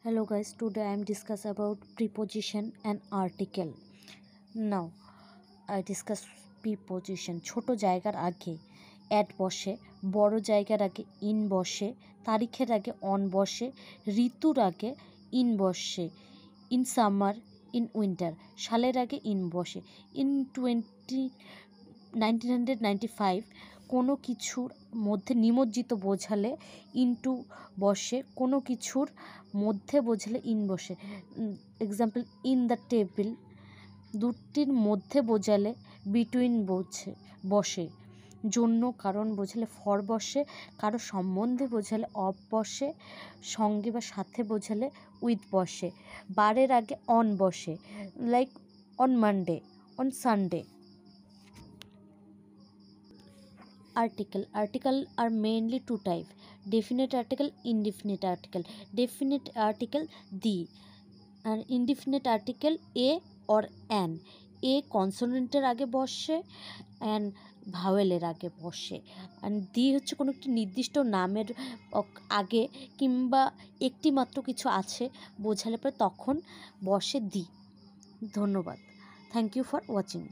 Hello guys, today I am discuss about preposition and article. Now I discuss preposition. ছোট জায়গার আগে at বসে, বড় জায়গার আগে in বসে, তারিখের আগে on বসে, ঋতুর আগে in বসে, in summer, in winter, সালের আগে in বসে। in 1995 কোনো কিছুর মধ্যে নিমজ্জিত বোঝালে ইনটু বসে, কোনো কিছুর মধ্যে বোঝালে ইন বসে। Example, in the table. দুটির মধ্যে বোঝালে বিটুইন বসে। জন্য কারণ বোঝালে ফর বসে, কারো সম্বন্ধে বোঝালে অফ বসে, সঙ্গে বা সাথে বোঝালে উইথ বসে। বারের আগে অন বসে, like on Monday, on Sunday. Article are mainly two types: definite article, indefinite article. Definite article the, and indefinite article a or an. A কনসোনেন্টের আগে বসে অ্যান্ড ভাওয়েলের আগে বসে। অ্যান্ড দি হচ্ছে কোনো একটি নির্দিষ্ট নামের আগে কিংবা একটি মাত্র কিছু আছে বোঝালে পরে তখন বসে দি। ধন্যবাদ। Thank you for watching.